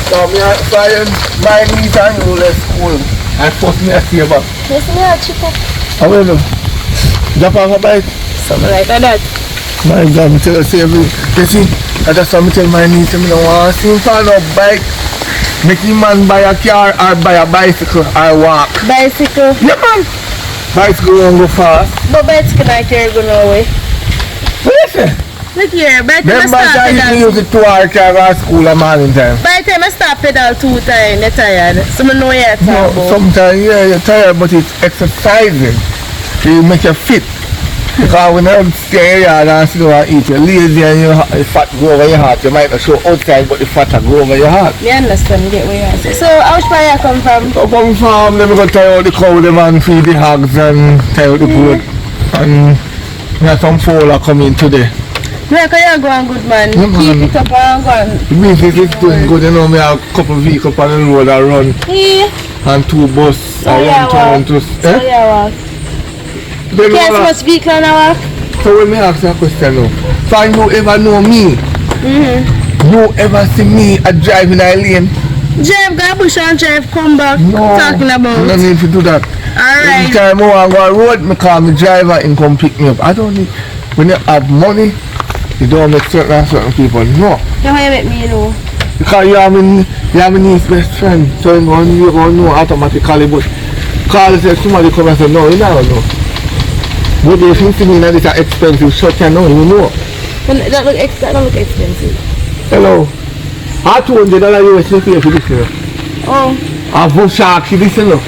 So my niece and you left school. I forced me a favor. Yes, me a chip up. How will you? Drop off a bike? Something like that. My God, me tell you, say every, you see, I just want to tell my niece, I don't want to see him for no bike. Make him man buy a car or buy a bicycle or walk. Bicycle? Yeah, man. Bicycle won't go fast. But bicycle not care go no way. What you say? Look here, by the time I Remember start that pedal. you use it 2 hours to go to school a morning time. By the time I start pedal 2 times, you're tired. So I know you're No, tired. sometimes yeah, you're tired, but it's exercising. It make you fit. Because when you stay here and sit down and eat, you're lazy and your fat go over your heart. You might not show outside, but the fat go over your heart. Me understand, get where you're saying. So, how far you come from? So come from, let me go tie out the cow, them and feed the hogs and tie out the goat. And we have some fowl are coming today. Yeah, because you're going good, man. Yeah, man. Keep it up and go on. The business is doing good, you know, me have a couple of vehicles on the road that run. Yeah. And 2 buses. So you walk. So you walk. Then Can't all much vehicle on a walk? So when me ask you a question now, so you ever know me? You ever see me a driving a lane? Drive go bush and drive come back. No. Talking about. No need to do that. Alright. Every time I want to go on road, me call me driver and come pick me up. I don't need, when you have money, you don't make certain people know. You how you make me know? Because you have my niece's best friend, so you're going to know automatically, but call say somebody come and say, no, you never know. But if you see me that it's an expensive shot, you know, you know. That look expensive. Hello. I $200 US pay for this year. Oh. I vote shark for this, you know.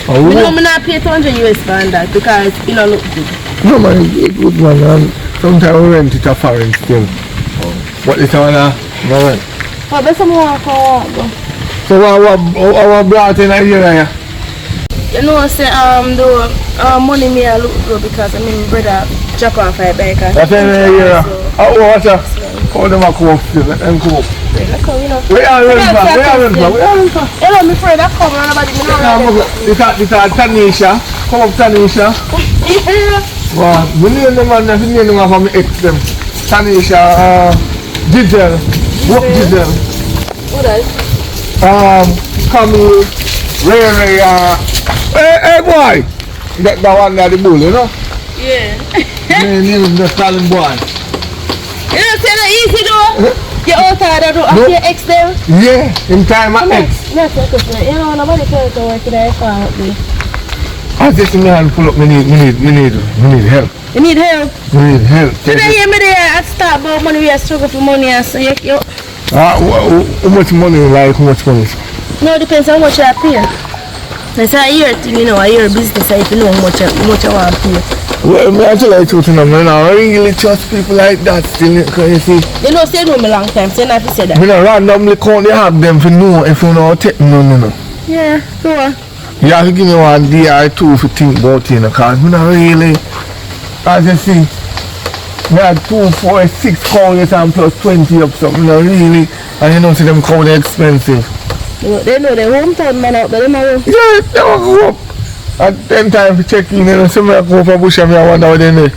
Oh, You know, I'm not pay 200 US for that because it don't look good. no man, it's good man, and sometimes we rent it a foreign still. But it's one rent. Oh, but some more go. So what brought in here? You know, say the money me I look good because I mean brother drop off a bike. That's in here. Oh, what's up? Oh, them are come up still, let them come up. Where are you from? Hello, my friend, I come around about the This is Tanisha. Come up, Tanisha. Wow, we need them and we need them from the ex them. Tanisha, Giselle. What Giselle? What else? Camille, Ray, hey boy! That one that the bull, you know? Yeah. Name the Stalin boy. You know, say that easy though. You out there though, after your ex there? Yeah, in time my ex. Not your question. You know, nobody cares to work in there for me. I just me hand pull up, we need help. You need help? We need help. Today hear me there at start about money, we are struggling for money and so you How much money you like, how much money? no, depends on how much you pay. It's a year thing, you know, a year business if you know how much you want to pay. Well, I tell you the truth, I don't really trust people like that still, because you see. You know, say know me long time, so you not have to say that. You know, randomly count they have them for know if you know take no. Yeah, go on. You have to give me one day or two to think about it, because I don't really, as you see, we had 2, 4, 6 cows and plus 20 up something, really, and you know, see them cows are expensive. They know their hometown man out there, they know. Yeah, they will go up. At 10 times to check in, you know, some of them go up a bush and I wonder what they do.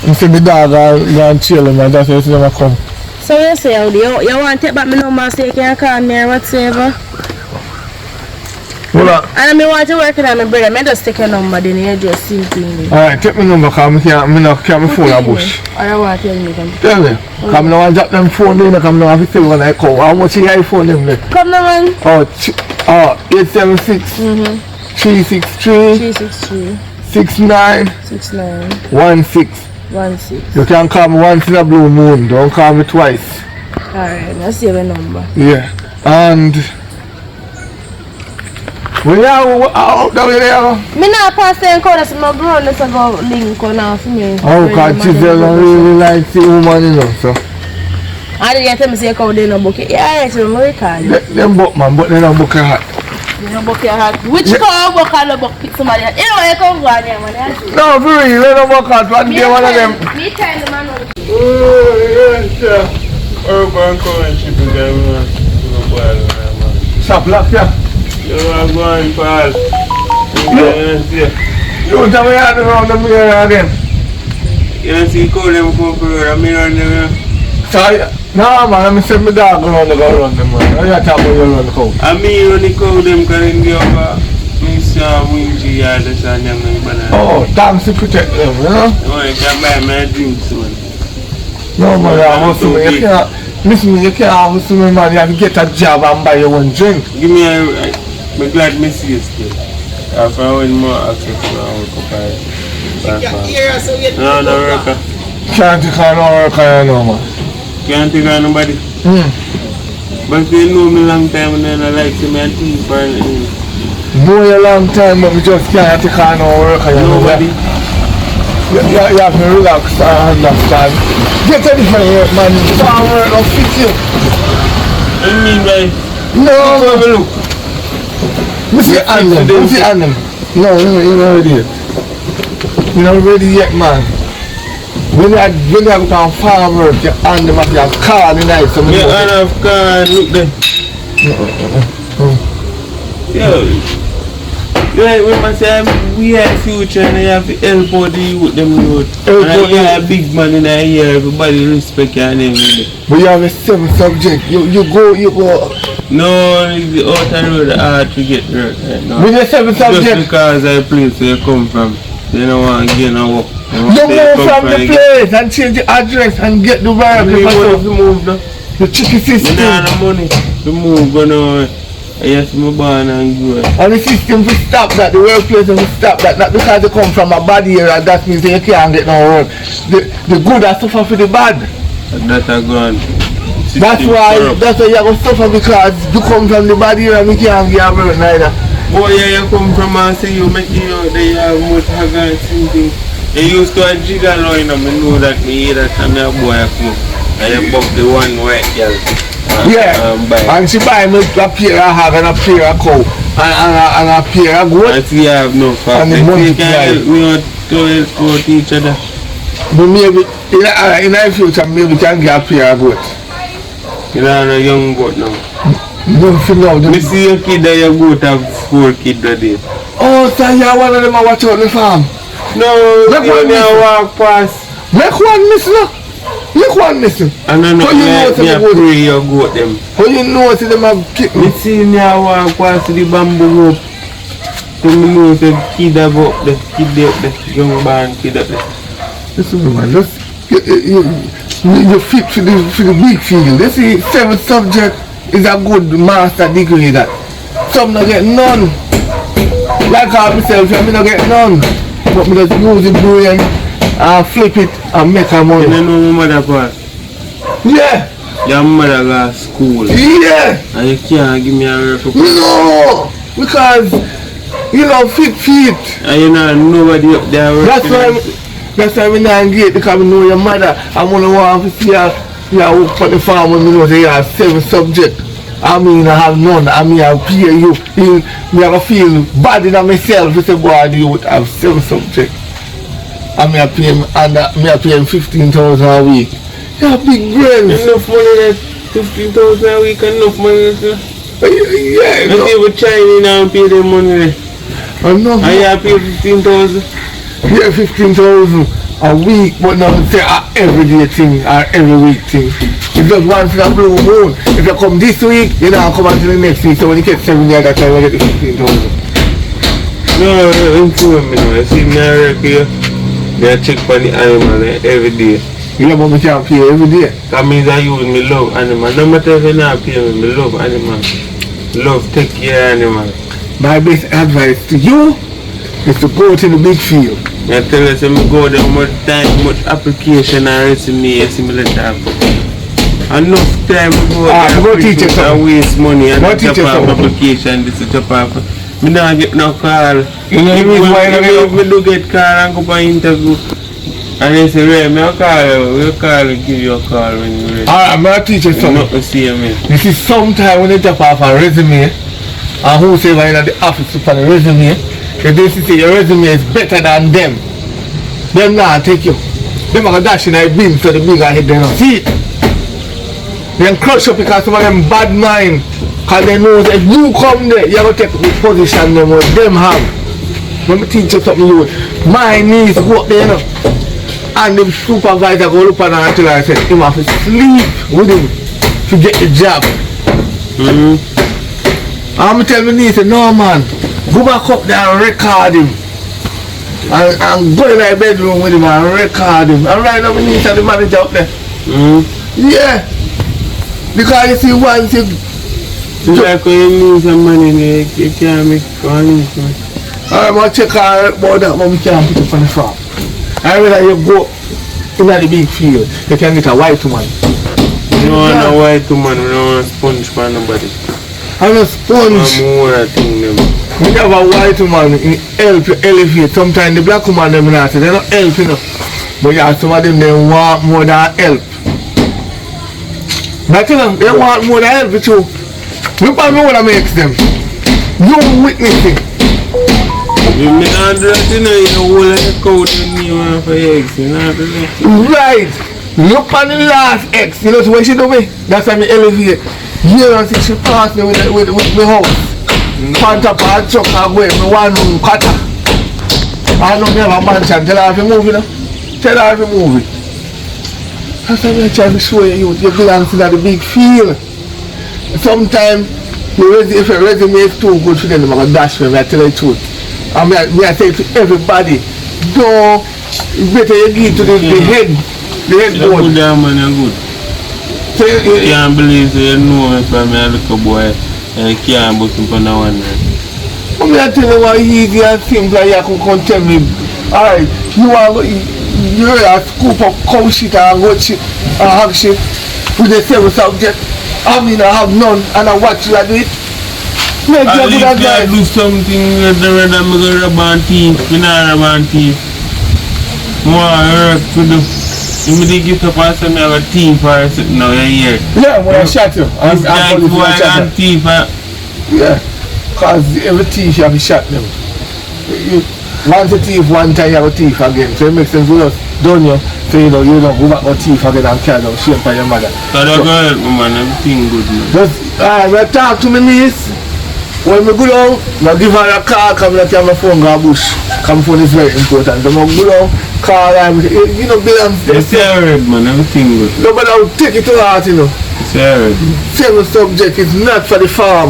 You see the dog and chill and that's why you see them come. So you say, you want to take back my number so you can call me or whatsoever? Hold on. And I want to work with my brother, I just take your number, then you just see it. Alright, take my number because I can't phone a bush. I don't want to tell me something. Tell me. Because I don't want to drop them phone there, because I don't have to tell when I call. How much is your phone them there? Come now, man. Oh, 876 363 69 16. You can call me once in a blue moon, don't call me twice. Alright, let's see your number. Yeah, and when you out down there, I'm not passing code, so my bro, let's go link on off me. oh, because Giselle don't really like the woman, you know, so. I didn't tell me say come there no book it. Yeah, it's American. Them book man, but they don't book a hat. You don't book your hat. Which car book and no book somebody hat? You know you come go on here, man. No, for real, they don't book hat. One day one of them. Me tell the man on. Oh, yes, Urban currency to them, man. Shop lock, yeah. You are going fast. You tell me how to run them here again. You see, call them for I mean, Sorry. No man, I'm saying my dog go run them man. I got to talk about you run the cow. I mean when the cow them can give over. Me saw windy yard and them banana. Oh, thanks to protect them, you know? Oh, you can buy me a drink soon. No man, you can't. Listen, you can't hustle me man, you have to get a job and buy your own drink. Give me a, I'm glad me see you still. After I win more access to our work up. No worker. Can't take on no worker, no man. Can't take on nobody. But they know me long time and then I like to me and think for anything. Know you a long time but we just can't take on no worker, you know. Nobody. You have to relax and understand. Get a different work man, farm work don't fit you. I mean by, No, look. you see them. No, you're not ready yet. You're not ready yet man. When you have gone farm work, you hand them up your car the night. So Yeah, I have car, look there. Yeah. Like when I say we have future and I have to help out the youth them road. And I hear a big man in a year, everybody respect your name. But you have a 7 subject. You go. No, it's the outer road hard to get right now. With your 7 subject. Just because I place where you come from, they don't want to get no work. You move from the place and change the address and get the vibe. You want to move now? The tricky system. You don't have money to move, but no. Yes, my born and grow. And the system will stop that, the workplace will stop that, not because they come from a bad area, that means they can't get no work. The good are suffer for the bad. That's a gone. That's why you have to suffer because you come from the bad area and you can't get work neither. Boy, yeah, you come from and see you make you know they have much haggard something. They used to a jigger line and I know that me hear that I'm a boy come. I am above the one white girl. Yeah, and she buy me a pair of hog and a pair of cow and a pair of goat. I see you have no fact. And the money we want to help each other. But maybe in the future maybe we can get a pair of goat. You know, a young goat now. Don't feel out. Me see your kid that your goat have 4 kids a day. Oh, so you're one of them I watch out the farm. No, you walk past. Make one miss now. Make one missing. I don't know, me pray you goat them. How you know see them have kicked me? Me see me a walk past the bamboo rope. So me know the kid have up there, kid up there, young man kid up there. Listen man, you fit for the big field. They see 7 subject is a good master degree that. Some not get none. Like I myself, I not get none. But me just use the brain and flip it and make a money. You know my mother pass? Yeah. Your mother go to school. Yeah. And you can't give me a reference. No. Because you know fit. And you know nobody up there working. That's why we not engage because we know your mother. I'm gonna want to see her work for the farm when we know they have 7 subjects. I mean I have none. I mean I pay you. Me I feel bad in myself if say boy you would have 7 subjects. And me I pay him 15,000 a week. You have big brains. Enough money that 15,000 a week, enough money that. Yeah, you see we Chinese now and pay them money. Enough. And you have pay 15,000? Yeah, 15,000 a week, but now say everyday thing or every week thing. It's just once in a blue moon. If you come this week, you know come until the next week. So when you get 7 years, that's time you get the 15,000. No, inform me now. You see me I work here. I check for the animal every day. Yeah, but we can't pay every day. That means I use me love animal. No matter if you not pay me love animal. Love take care of animal. My best advice to you is to go to the big field. I tell you, so me go there much time, much application and resume, similar time. Enough time go there and waste money and chop off application, this is chop off. Me not get no call. You know the reason why I me do get call and go for interview. And they say, Ray, me we'll call and give you a call when you're ready. Alright, I'm going to teach you something. Not to see me. This is sometime when you drop off a resume and whosoever in the office for the resume, if they say your resume is better than them not take you. Them are dash in a bin so the bigger head they don't see it. Then crush up because some of them bad mind. Because they know that if you come there, you have to take the position them what them have. Let me teach you something you. My knees go up there, you know. And the supervisor go look at her until I said him have to sleep with him to get the job. I'm tell me niece, no man, go back up there and record him. And go in my bedroom with him and record him. And right now my niece and the manager up there. Yeah. Because you see once you like when you need some money, you can't make money. I'm going to check about that, but we can't put it on the farm. I rather you go in the big field, you can get a white woman. We don't want a white woman, we don't want a sponge for nobody. I'm a sponge. We have a white woman in help you elevate. Sometimes the black woman them not, they don't help you know. But you have some of them they want more than help. But you know, they want more than help too. Look at me what I makes them. You witness it. You may not do that, you know, you hold like a cow and you want for your eggs, you know do that. Right. Look at the last ex, you know what she do me? That's why I elevate. Here and see she pass me with my house. Pant up and truck and go in my one room cutter. I don't have a mansion, tell her if you move it. Tell her if you move it. That's why I'm trying to show you belong to the big field. Sometimes if your resume is too good for them, I'm going to dash for them, I tell you the truth. I say to everybody, no, it's better you give to the head board. Good man, you're good. So you can't believe you know me from a little boy and you can't put him on the one. I'm tell you what easy and simple you can come tell me. Alright, you're a scoop of cow shit and goat shit and hog shit with the same subject. I mean I have none and I watch you do it. Make at you least good I do something rather than me go rub and teeth. Me not rub and teeth. More work to do. You may get up and say me have a teeth or something now you're here. Yeah, when I shot you. It's like boy and teeth. Yeah, because every teeth you have to shot them. Once a thief, one time you have a thief again. So it makes sense with us, don't you? So you don't go back to thief again and carry down shame for your mother. So that's good, man. Everything good, man. Just, when I talk to my niece, when I go down, I give her a call, come and tell my phone go bush. Come phone is very important. So I go down, call her, you know, belong. It's alright, man. Everything good. Nobody will take it to heart, you know. It's alright. Same subject, it's not for the farm.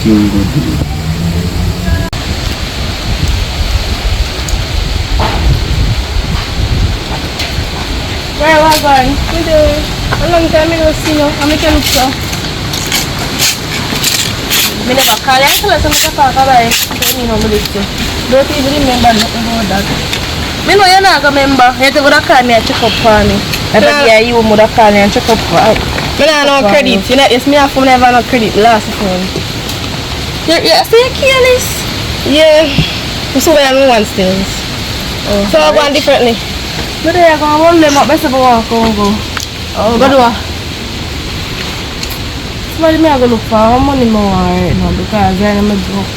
Everything good. Where am I going? A long time I don't see you. I'm making look so. I never call you. I tell you something to talk about. Don't you know me this. Don't even remember nothing about that. I know you're not going to remember. You have to call me and check up for me. I bet you would call me and check up for me. I don't know credit. You know, it's me and phone never no credit last phone. You say you're careless? Yeah. So where am I want things? So I go on differently. But I go on them up, best of all, go. Oh, go do it. Somebody may go look for money more right now because I'm a broke.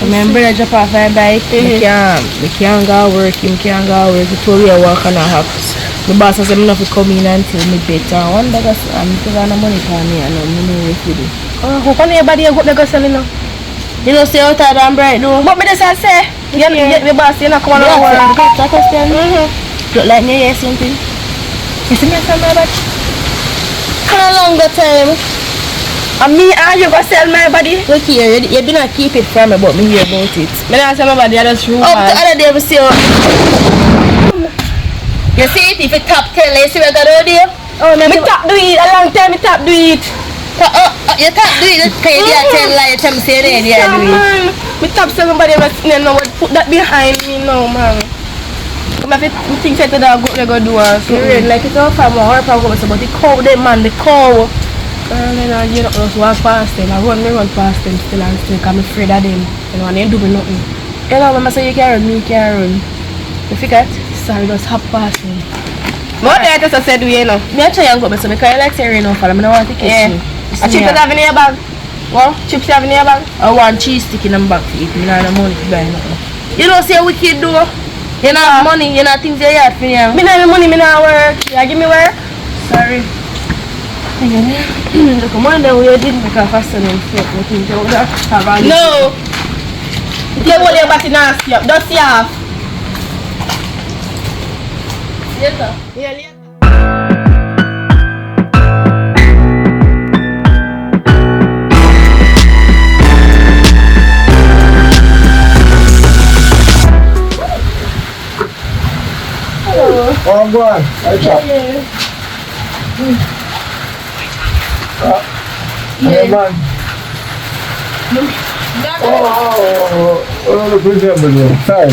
Remember I drop off my bike, we can't go work, he can't go work, he told me I work on a house. The boss says I'm not to come in until me better. One day I'm taking the money for me and I'm not with you. Oh, how can anybody go to sell it now? You know, say out and bright though. But me just say, you get the boss, you know, come on over. That's a question. Look like me, yes, something. You see me sell my body? For a longer time. And me and you go sell my body? Look here, you do not keep it from me, but me hear about it. Me not sell my body, I just rumor. Up the other day, we see you. You see it, if you top 10, you see what I got out there? Oh, me top do it, a long time me top do it. You top do it, because you did 10 lies, I'm saying you do it. Me top sell my body, I know what put that behind me now, man. I think that I go do like it's all from our problem, but the cow, the cow. And then you know, just walk past them. I run past them still and still because I'm afraid of them. You know, and they do me nothing. You know, when I say you can't run, me can't run. You forget? Sorry, just hop past me. But I just said, you know, I try and go because I like saying enough for them. I don't want to catch me. A chips have in your bag? What? Chips have in your bag? I want cheese stick in the bag for it. I don't have money to buy nothing. You know, say wicked do. You don't have money, you don't think they're yard for you. I don't have money, I don't work. You give me work? Sorry. Look, one day we didn't make a faster than foot. No! You hold your body nasty up. Dust you off. Later. Yeah, later. Oh, I'm going. Yeah. Man. Look who's there, brother. Sorry.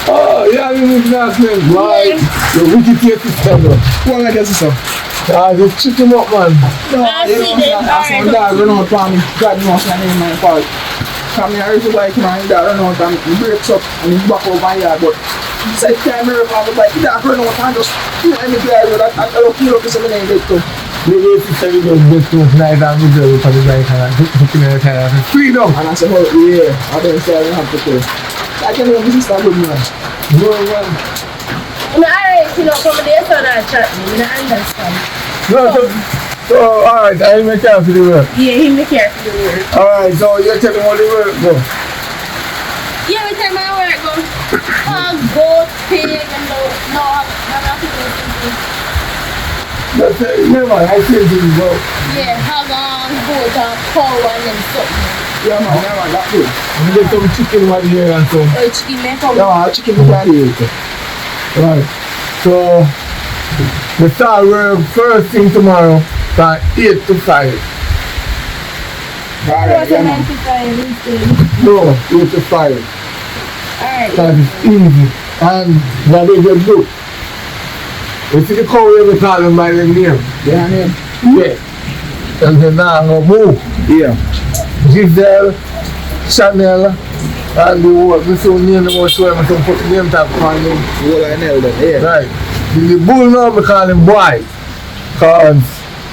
Oh, yeah, you need to ask him. Right. The wicked here to stand up. What I guess so? Just check him up, man. No, you know, that's my dad. We don't want me. God knows my name, my fault. Come here, I used to like my dad. I don't know what he breaks up and he's back over my yard, but it's like time I remember, like, dad, I don't know what I'm just, you know, any guy with that, I don't feel like something like that too. The way to say you don't get too nice and we do for the guy kind of looking at it and freedom. And I said, oh, yeah, I don't say I don't have to pay. I can know this is a good man. No, man. Alright, you know, from the day on I chat me, I understand. No, so alright, I make care for the work. Yeah, he make care for the work. Alright, so you're telling what the work go? Yeah, we tell my work go. Goat, pig, and no, I'm not doing But never, I say things go. yeah, hog on, goat, and cow, and then something. Yeah, man, that's good. You get some chicken right here and some. Oh, chicken make up. Yeah, chicken with that here. Right. So we start work first thing tomorrow from 8 to 5. Alright, yeah, man. No, 8 to 5. Alright. That is easy. And that is a book. You see the cow here, we call them by the name. Yeah, man. Yeah. And then now I'm going to move. Yeah. Giselle, Chanel, and the word. We soon name them out to him and some put the name tag on him. Well, I nailed it, yeah. Right. The bull now we call him boy. Because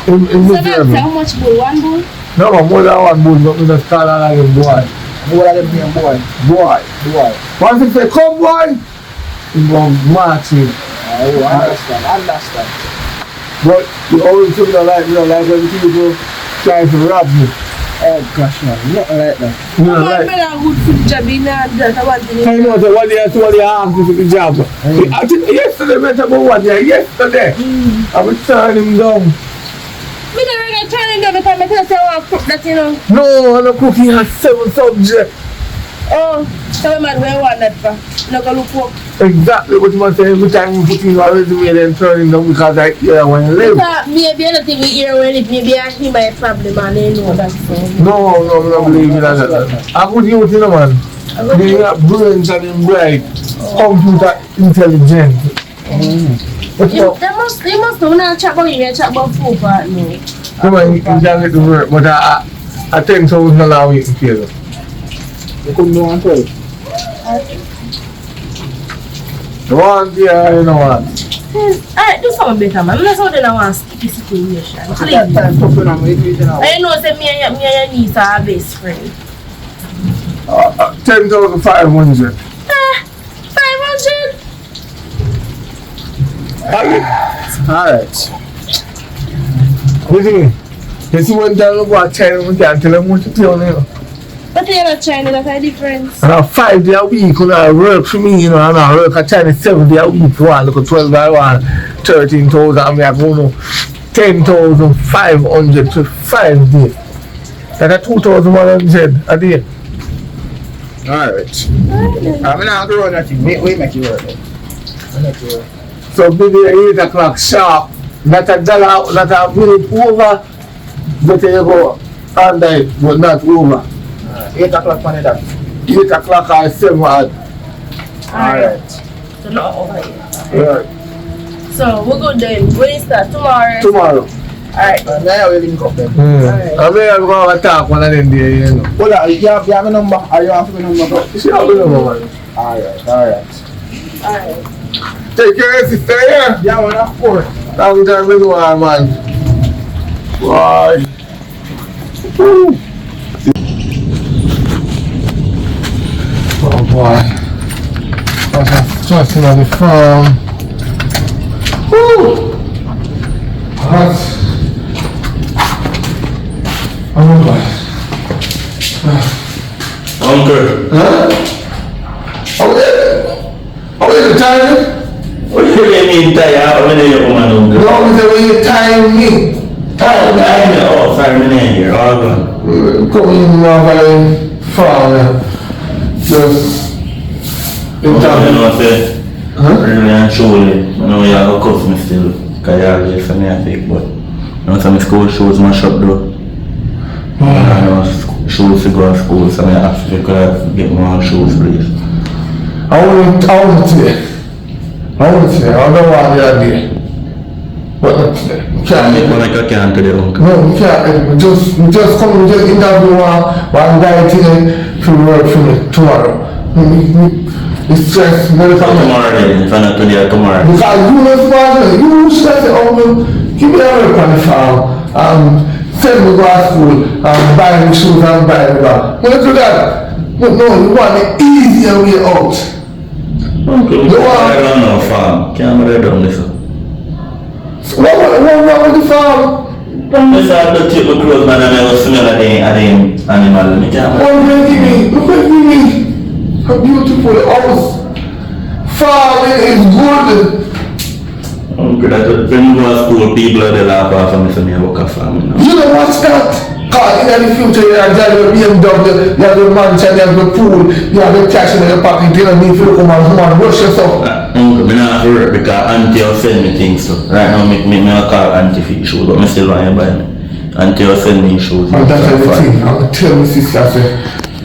in So that's miserable. how much bull? One bull? No, more than one bull, but we just call him boy. What are them name, boy? Boy. Boy. Once he say, come boy, he go march him. Oh, I understand. But you always took the like, when people try to rob me. Oh, gosh, man. Nothing like that. You know, I like, better good food job in that. I want to I know that what they asked me for the job. I think yesterday, I met about 1 year, yesterday. I would turn him down. Me never gonna turn him down because I tell you I want to cook that, you know. No, I'm not cooking, has 7 subjects. Oh, tell me man, where you want that for? Not gonna look for. Exactly what you want to say. Every time you put in your resume, then turn him down because I hear when you live. Maybe anything we hear when it maybe I hear my problem and they know that so. No, I don't believe in that. I put you in, man. They have brains and them bright, computer intelligent. But you must know not chat about you, chat about food part no. come on, you can get to work, but I think so it's not allowed you to feel it. You couldn't do one 12. The one here, you know what? Alright, do something better, man. That's how they don't want to skip the situation. At that time, tough enough, I know say me and your niece are best friends. 10,500. 500? Alright. What do you mean? You see one time go out China, we can't tell them what to pay on it. But you're not China, that's a difference. And 5 days a week, when I work for me, you know, and I work at China 7 days a week, one, look at 12 by 1, 13,000, and I go no 10,500 for 5 days. That's 2,100 a day. Alright. I'm not going to run that thing. We make you work. So be there 8 o'clock sharp, not a dollar, not a minute over, but you go under it, but not over. 8 o'clock on that. 8 o'clock or 7 hours. Alright. So not over here. Yeah. So we're good then. When is that? Tomorrow? Tomorrow. Alright. And now we'll link up then. Alright. I mean, I'm going to talk one of them there, you know. Hold on, you have a number? Are you have a number? You see how we know, man. Alright. Alright. Take care, sister, yeah? Yeah, one of 4. Long time we know, man. Why? Woo. Oh boy. That's a stressing on the farm. Woo! That's... Oh boy. Uncle. Huh? tired? What do you mean tired? When you come on? No, when you tired me. Tired? Oh, sorry, I'm in here. All gone. Come in now, farm. Just. You know, say, really and truly, I know you have a cuss me still, because you have this and I think, but you know, some school shoes mash up though. I know shoes to go to school, so I have to get more shoes, please. I want today. I don't want the idea. But Can't make one like I can today, uncle. no, we can't. Just come, just interview one guy today to work for me tomorrow. It's stress. Tomorrow then, if I'm not today, tomorrow. Because you know smart, you stress it over. Keep me away from the farm. Send me to school. Buy me shoes and buy me bag. When you do that, no, you want the easier way out. Uncle, I don't know, farm. Can't be done this. What wrong with the farm? This are the type of clothes man and I was smell at the animal. Look at me. How beautiful the house. Farming is good. Uncle, that's what when you go to school, people are the laugh off and say, I work at farming. You know what's that? Because in the future, you have a BMW, you have a mansion, you have a pool, you have a cash in your pocket, you don't need to come and rush yourself. Uncle, I not have to work because auntie will send me things so. Right now, me call auntie for shoes, but I still want to buy me. Auntie will send me shoes. And that's everything. I'm going to tell my sister, I say,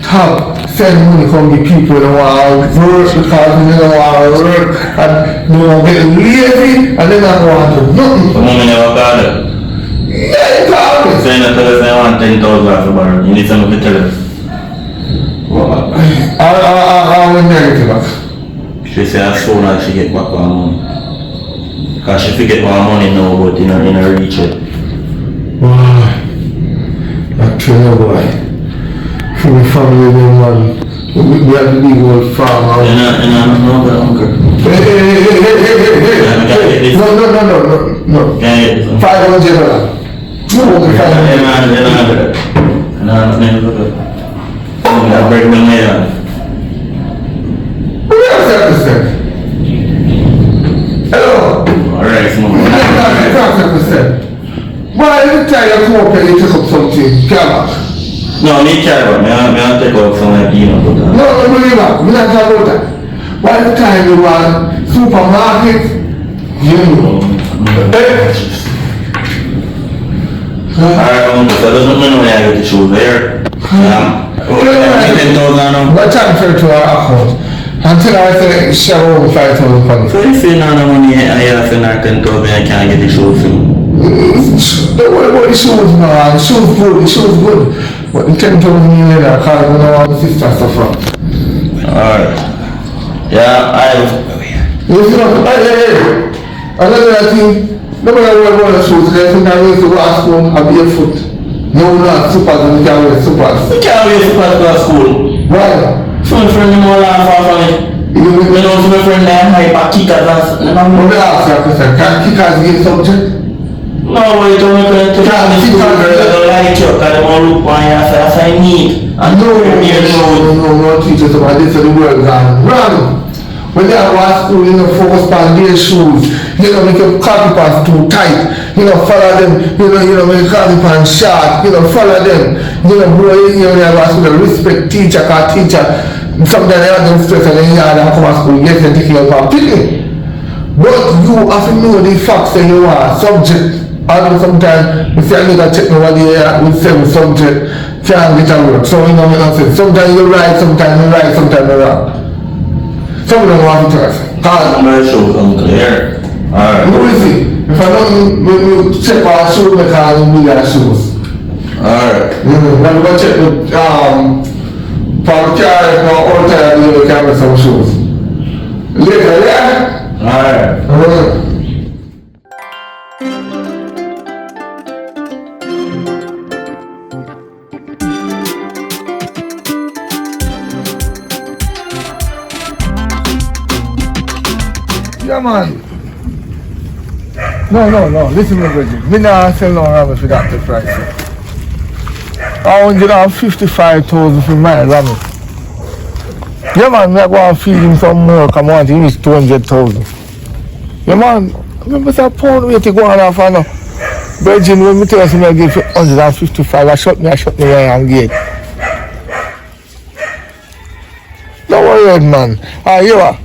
Tom, send money come give people that want to work because they don't want to work and they want to get lazy and they don't want to do nothing. But mommy never called her. Yeah, you call me. Saying that tell us I want 10,000 for borrow. You need something to tell us. I will never get back. She say as soon as she get back her money. Because she forget her money now but in her reach it. Wow. I tell you boy. For my family then man. We have the big old farm. You know that uncle. Hey. No. Can I get this one? $500. No, $500. I break them here. Hello. Alright, small. Why every time you come up here you take up something? Come No, me care about me. I'll take out some like you know. No, believe me. We're not talking about that. Why every time you want supermarket, you know. Alright, so doesn't mean when I get the shoes there. 10,000 What time to our account? Until I say share over 5,000 pounds. So if you know the money I have in our 10,000 I can't get the shoes for you. Don't worry about the shoes now. The shoes good. But the 10,000 you need a car, you know how the sister suffer. Alright. Yeah, You see what? Hey. Another thing, nobody worry about the shoes. They think I need to go to school and be a foot. No, not supers, and you can't wear supers. you can't wear supers to go to school. Why? So my friend more laugh off of me. You know, my friend them hyper kickers and Let me ask you a question. Can kickers get subject? no, but you don't make it to the school girl, I don't like you, because they won't look on you as I need. And No, teachers about this and the world gone wrong. When they are at school, you know, focus on their shoes. You know, make your copy pants too tight. You know, follow them. You know, make your copy pants short. You know, follow them. You know, bro, you know, they are at school, respect teacher, cause teacher. Sometimes they have them stress and then you have them come to school, yes, and take your part. Picking. But you have to know the facts that you are subject. And sometimes, if you look at check what they with seven subject, can't get a work. So, you know what I'm saying? Sometimes you're right, sometimes you're right, sometimes you're wrong. Some of them want to tell us. my shoes unclear. Alright. Let me see. If I don't check our shoes, I can't do their shoes. Alright. When we check the power car, all time we can have some shoes. Later, yeah? Alright. Yeah, man. No. Listen to me, Bridget. Me not sell no rabbit for that price. 155,000 for my rabbit. Yeah man, me go and feed him some more, come on, he reach 200,000. Yeah man, remember that pound weight to go on off now. Virgin, when me tell you I give 155, I shut me and get. Don't worry man. You are.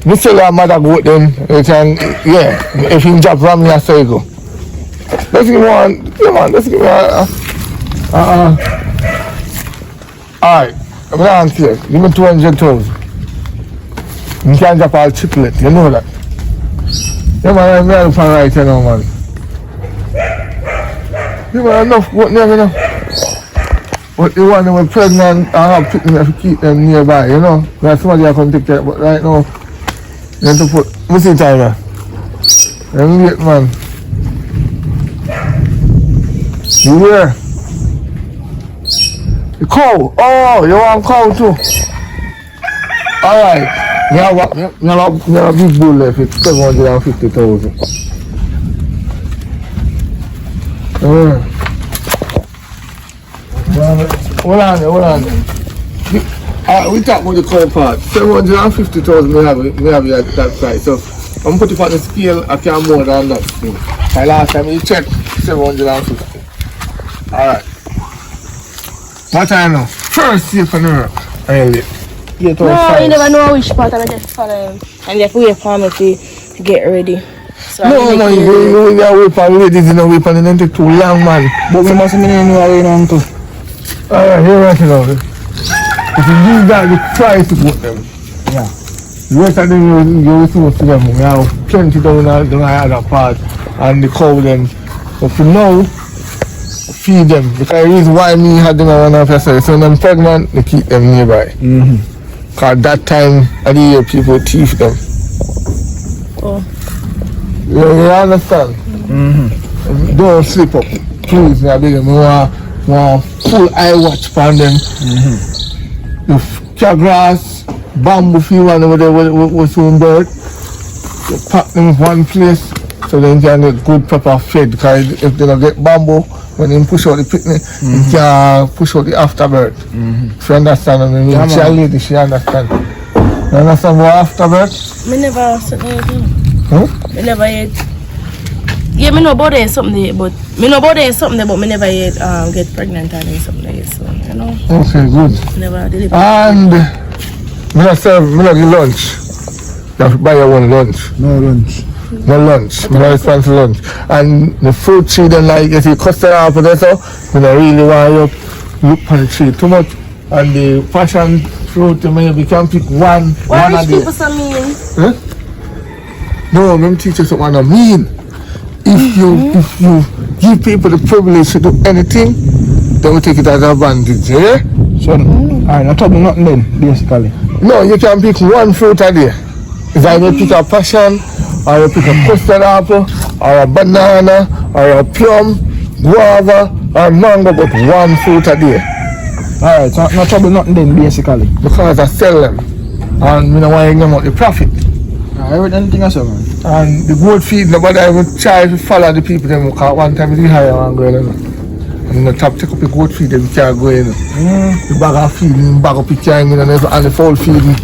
Me tell your mother go then, you can, yeah, if you drop from me, I say go. Let's give me one, yeah man, let's give me alright, I'm going to give me 200,000. You can drop all triplet, you know that. Yeah man, I'm going to right here now man. Yeah man, enough, what never enough. But the one that was pregnant, I have picking them to keep them nearby, you know. There's somebody I can take that, but right now, you have to put, what's the timer? Let me get man. You where? The cow. Oh, you want cow too? Alright. Me have a big bull left, it's 750,000. Hold on. We talk about the cow part. 750,000 we have at that price. So I'm putting it on the scale, I can't more than that. My last time you checked 750. Alright. What I know? First safe on the rock. No, you never know which part I'm just following. And you have to wait for me to get ready. So no, you wait for ladies, you know, wait for them take too long, man. But we must know how we know too. Alright, you're right now. If you use that, you try to put them. Yeah. The rest of them, you will see what's them. We have plenty down the other part. And the cow them. But for now, feed them. Because the reason why me had them around after so when I'm pregnant, they keep them nearby. Because that time of the year, people teeth them. Oh. You understand? Don't slip up. Please, I beg you. Want full eye watch on them. The grass, bamboo field one over there with some bird. You pack them in one place so they can get good proper fed. Because if they don't get bamboo, when they push out the picnic, you can push out the afterbird. If you understand what I mean? She a lady, she understand. You understand what afterbird? Me never said anything. Me never yet. Yeah, me know about it something, but me never yet get pregnant and something like that. So you know. Okay, good. Never did it. And me not give lunch. You have to buy your own lunch. No lunch. No lunch. Me not respond to lunch. And the fruit tree then like if you custard apple there so, you don't really want you look on the tree too much. And the passion fruit you can pick one. Why one rich a people day. so mean? No, let me teach you something I mean. If you give people the privilege to do anything, they will take it as an advantage, yeah? So, I'm not talking nothing then, basically. No, you can pick one fruit a day. If I will pick a passion, or you pick a custard apple, or a banana, or a plum, guava, or mango, but one fruit a day. Alright, so not trouble nothing then, basically. Because I sell them, and you know why I give out the profit. I heard anything else, man. And the goat feed, nobody even try to follow the people them because one time we hire one girl and the top take up the goat feed them can't go in. The bag of feeding, bag of picture and the fowl feeding.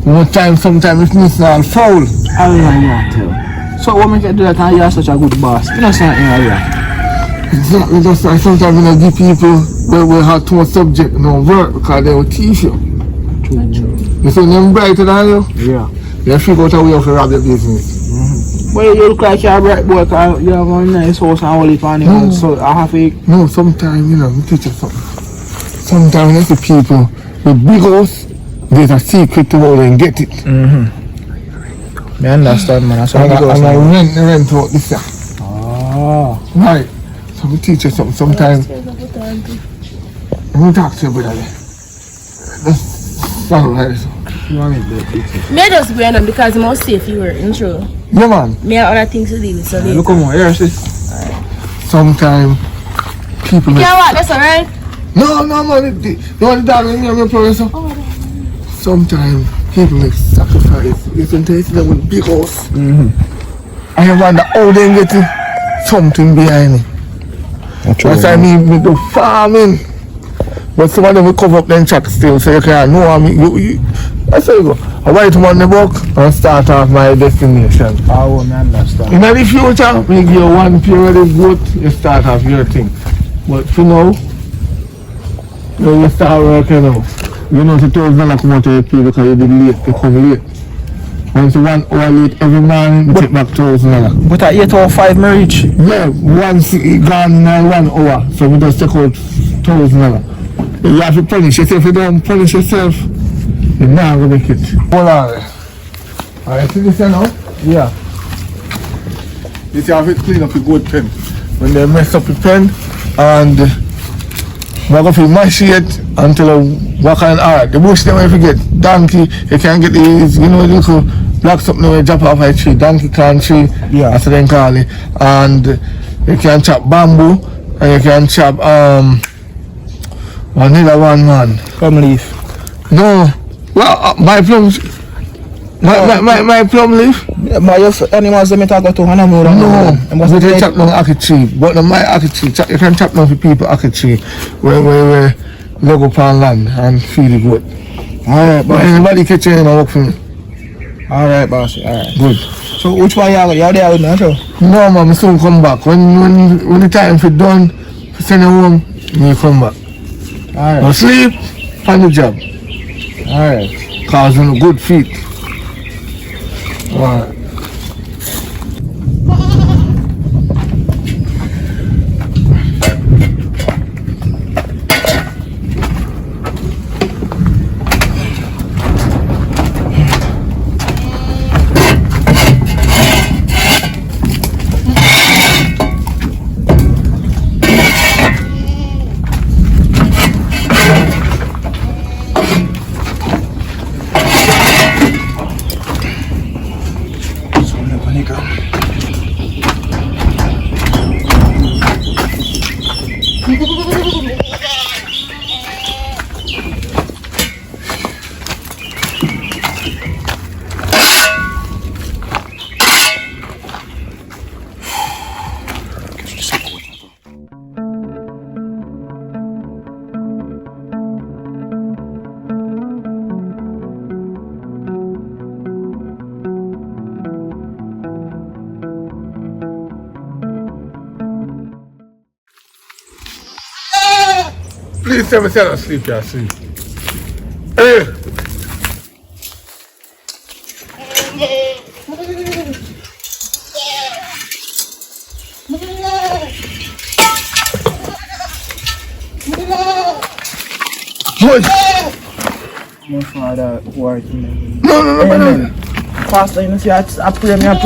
One time, sometimes it needs all foul. Yeah. So what make you do that and you are such a good boss? You know something like that. Exactly, that's why sometimes when I give people we have too much subject no work because they will teach you. True. You see them brighter than you? Yeah. You figure out a way to rob your business. Well, you look like you're a bright boy because you have a nice house and all it on you. So I have to... No, sometimes, you know, let me teach you something. Sometimes when I see people with big house, there's a secret to how they get it. I understand, man. And I rent out this year. Ah. Right. So we teach you something. Sometimes, let me talk to you about that. That's not right. You want me to Me just go on because I'm more safe you were intro. Yeah, man. Me have other things to do with so later. look on here, sis. Sometimes people You can't walk, that's alright. No, man. You want to dog with me and my professor? Sometimes people make sacrifice. You can taste them with big house. I wonder how they get something behind me. That's why I mean with the farming. But some of them will cover up them chat still, so you can't know. I mean, that's how you go. I write them on the book and start off my destination. I won't understand. In the future, we give you one period of growth, you start off your thing. But for now, you start working now. You know, the $2,000 come out to your pay because you did late, you come late. Once you 1 hour late every morning, you take back $2,000. But at 8 or 5 marriage? Yeah, once it gone 1 hour, so we just take out $2,000. You have to punish yourself. If you don't punish yourself, you're not going to make it. Hold on. Alright, see this here now? Yeah. This you have to clean up your good pen. When they mess up your pen, and we're going to mash it until I work on alright. The bush them if you get donkey, you can get these, you know, the little black something where you drop off a tree, donkey can tree, yeah. That's what they call it. And you can chop bamboo, and you can chop another one, man. Plum leaf. No. Well, my plums. My plum leaf? Yeah, but your animals they go to Hanamu. No. We can chop down ackee tree. But my ackee tree, you can chop down for people ackee tree where they go upon land and feed the goat. Alright, but anybody catch you and work for me. Alright, boss. Alright. Good. So which one you are there with me, so? No, man, I soon come back. When the time for done, for send you home, you come back. Alright. Now sleep on the job. Alright. Cause on good feet. Alright. Please tell me say I sleep, you sleep. Hey! What? My father working. No. Pastor, you see, I pray, man.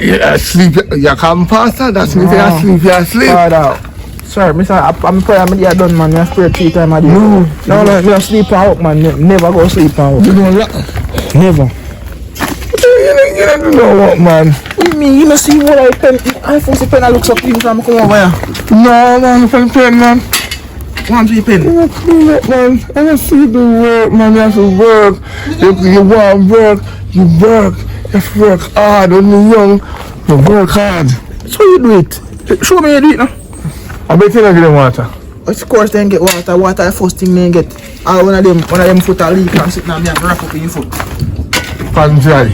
You sleep, you come pastor, that's me say I sleep, you sleep. Father. Sir, I'm praying, I'm done, man. I pray 3 times a day. No, I sleep and work, man. Never go sleep and work. You don't like? Never. You don't know what, man. What do you mean? You don't see what I pen? I force the pen, I look up even time I come over here. No, man, pen, man. One to your pen. You don't clean it, man. I don't see the work, man. You have to work. You want work. You work. You have to work hard. When you're young, you work hard. So you do it. Show me you do it now. I bet you don't get water. Of course, then get water. Water is the first thing they get. All one of them foot a leak and sit down there and wrap up in your foot. Pan dry.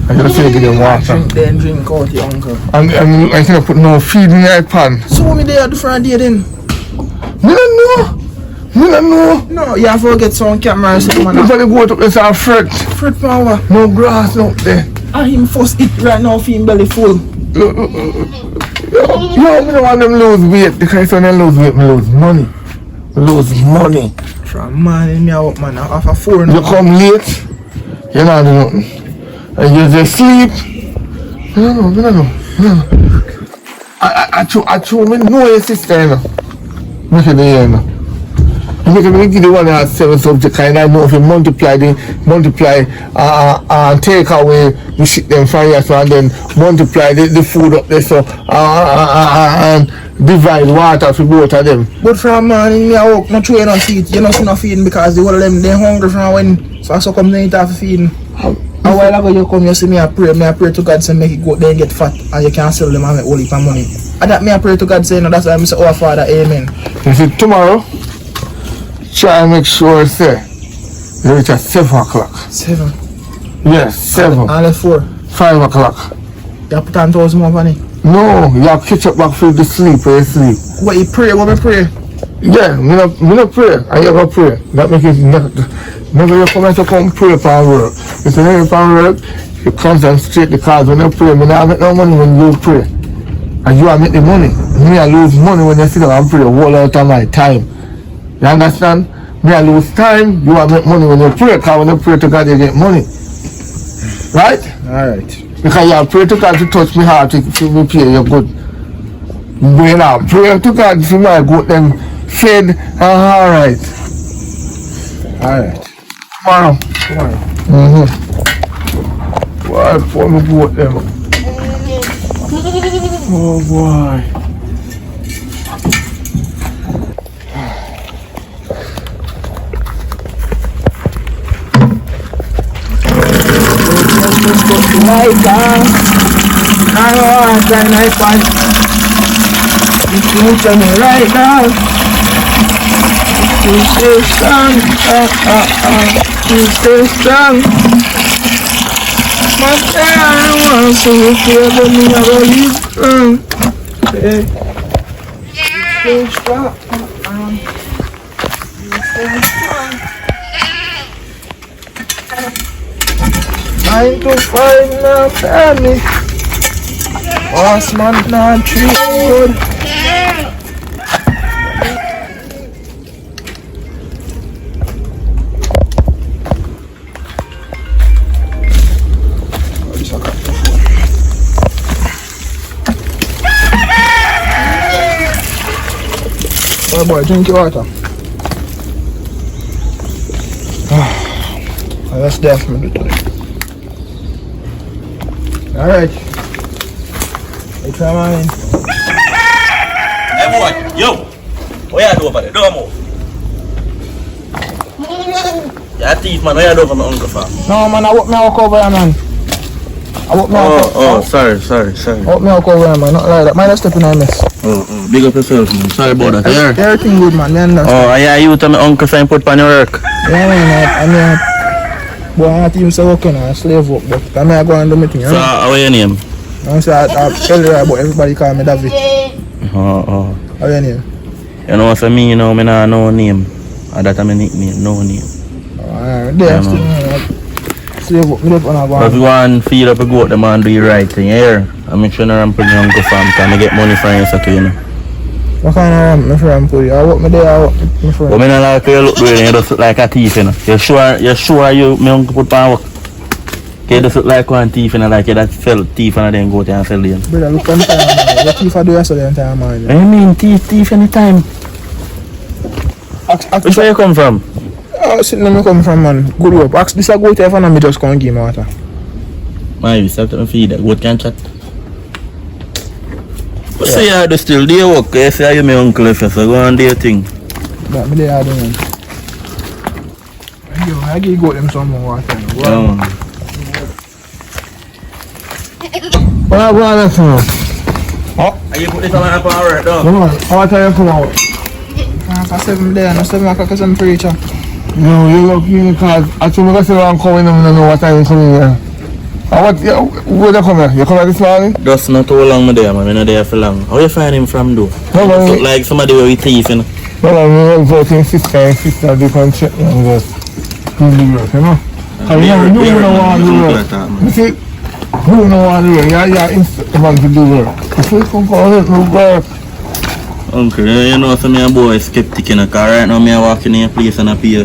I just say get them water. Drink out your uncle. And I can't put no feed in your pan. So me there different day then. Me don't know. No, you have to get some camera and something. Nobody go to this and fret. Fret power. No grass out there. And him first eat right now for him belly full. Yo, me don't want them lose weight because when they lose weight, me lose money. Lose money. From man, me out man, after 4 now. You come late, you not do nothing. And you just sleep. I don't know. I told me know your sister, you know. Make it there, you know. You make it the one that has 7 subjects, and I know if you multiply and take away the shit them from here, so and then multiply the food up there, so and divide water for both of them. But from man, me I walk, not try no feed, you not see no feeding because the whole of them they hungry from when, so I so come then have feeding. A while ago you come, you see me I pray to God say make it go there and get fat and you can sell them and make all heap of money. And that me I pray to God say no, that's why I say oh Father, amen. You see tomorrow, try and make sure, say, you reach at 7 o'clock. 7. Yes, 7. And at 4. 5 o'clock. You put on 1,000 more money. No, you have to catch up back for the sleep where you sleep. What you pray? What me pray? Yeah, me not pray, and you go pray. That makes it never you come to come pray for work. If you pray for work, you concentrate because when you pray, me not make no money when you pray. And you are make the money. Me I lose money when you sit down and pray a whole lot of my time. You understand? Me I lose time, you are make money when you pray, because when you pray to God you get money. Right? Alright. Because you pray to God to touch me heart to me pay you good. When I pray to God for my good then fed and alright. Alright. Tomorrow. Boy, for me goat them. Oh boy. Future me right now. You stay strong. You stay strong. My friend, I want to see you feel the me I believe. Hey. You stay strong. You stay strong. 9 to 5 now, family. Last month now, treat good. Oh boy, drink your water. That's definitely today. Alright. Hey, try mine. Hey boy, yo! What you do over there? Don't move. You're a thief, man. What you do over my uncle farm? No man, I walk over here, man. Sorry. I walk over here, man. Not like that. Mind step in our mess. Big up yourself, man. Sorry about that. Here. Everything good, man. Me understand. Yeah, you tell me uncle sign put on your work. Yeah, man. Boy, I think you're working on a slave work, but I may go and do my thing. So, how are your name? I say I tell you right, but everybody call me David. How are your name? You know what I mean? You know, I don't know name. That's my nickname, no name. There, slave work, me live on a But if you want to feed up a goat, the man do the right thing here. I make sure I'm putting your uncle farm, because I get money from you, so you know. What kind of ramp, my friend, put you? I work me there, I work my friend. But I don't like you look doing, you just look like a thief, you know. You're sure you, my uncle put on work? You just look like one thief, you know, like you that sell thief and then go there and sell them. Brother, look on time, man. What thief I do yesterday on time, man? I mean, thief anytime. Which where you come from? Sitting where me come from, man. Good work. Ask this a goat if I know me just come and give me water. Man, you start to feed that goat can chat. But say you do still do your work, you say you my uncle if you so go and do your thing. That me there do, man. I give goat them some more water. Wow. What are you doing? Are you put this on my power, dog? Come on, how time you come out? After 7 there, and 7 o'clock I'm preacher. No, you look in because I think I'm going to come in and I don't know what time I'm coming here. Where you come here? You come here this morning? Just not too long, there, man. I'm not there for long. How you find him from, though? No, look like somebody who is thief, you know? Well, I'm voting sister different check and just do the work, you know? Because you don't want to do work. You see, you don't want to do work. You're instrument to do work. If you come for it, no work. Uncle, you know, some of boy skeptic, you know, because right now I'm walking in a place and I pay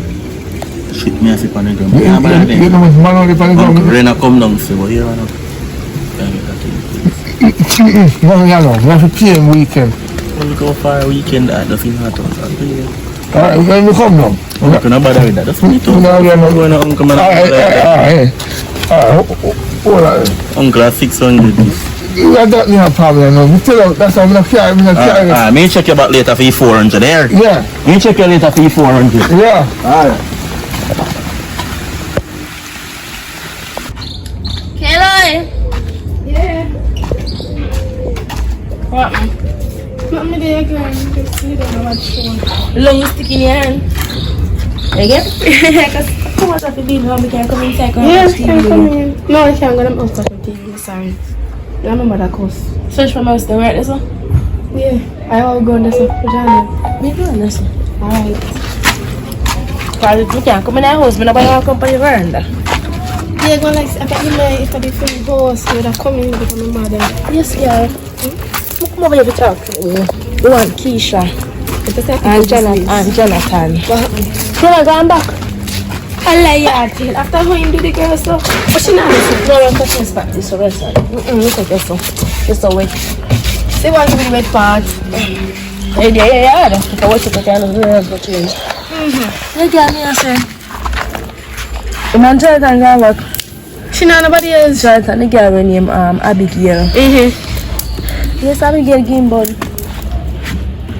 shit me a sip on the ground. You know what's man on the ground? Uncle, rain a come down, say, but you know. No, you know, that's a PM weekend. We'll go for a weekend, that doesn't matter. Alright, we're going to come now. Uncle, no bother with that, that's me too. No, you're not going to Uncle, man. Alright, hold on. Uncle, that's 600. You got me a problem, no. That's why I'm not carrying. Me check your back later for 400 there. Yeah. Me check your later for 400. Yeah. Alright. Kelly! Yeah. What, man? Not me there again. Just see them on the show. Long stick in your hand. Again? Because too much of the being home, we can't come inside. Yeah, can come in. No, I can't go. I'm outside the TV. Sorry. I remember that course. Search for my house, right? This one? Yeah, I all go on this one. What you Me doing this one. Alright. Because we can't come in our house, but nobody want to come to the veranda. Yeah, go like, I thought you know if I be from the house, you would have come in because I'm a mother. Yes, girl. Come over here to talk. We want Keisha and Jonathan. You're going back. I lie you after how you do the girl stuff. But she not listening. No, I'm touching this back. This is rest. Look at this one. This is wet. They want to be the wet part. Yeah. If I watch it, I can't go change. Hey, girl, I say. The man Jonathan going back. She not nobody else. Jonathan, the girl named Abigail. Yes, Abigail Gimbal.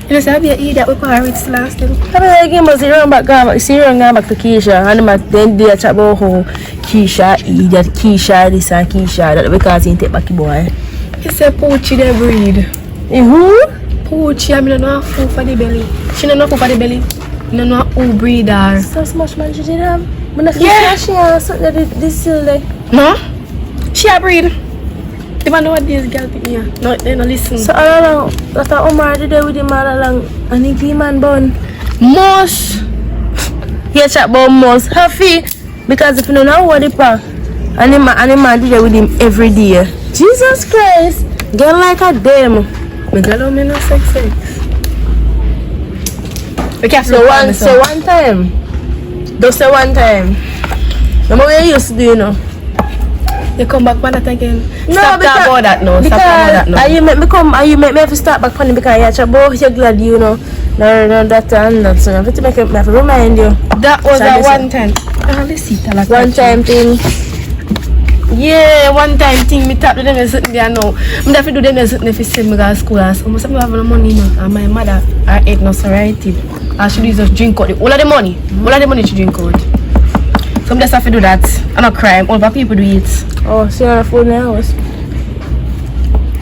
You know, say I be eat that with pirates last time. Abigail Gimbal, she run back to Keisha. And then they chat about how Keisha eat that Keisha this and Keisha that because he take back the boy. He said Poochie they breed. Who? Poochie, I mean, no food for the belly. She don't know food for the belly. No know who breed her. So much man she did have. Yeah. She has this still there. No? She a breed. They don't know what these girls pick me. No, they don't listen. So all along, after Omar did it with him all along, and he man bun. Moss. He chat about Moss. Happy. Because if you don't know what it pa, and the man did it with him every day. Jesus Christ. Girl like a damn. My girl don't mean no sex. We can't So one time. Just say one time. Remember what you used to do, you know? You come back on that again. No, Stop talking about that now. Stop talking about that now. You make me come and you make me have to start back on it because you chat about you're glad you know. No, that and that. So I have to make it, I have to remind you. That was a one time. Like one time thing. Yeah, one time thing. Me tap to them and sitting there now. I have to do them and sitting there for send me to school. I must have no money now. And my mother, her head not so right. I should just drink out. All of the money. All of the money she drink out. So I just have to do that. I'm not crying. All the people do it. Oh, so you're on a phone in the house?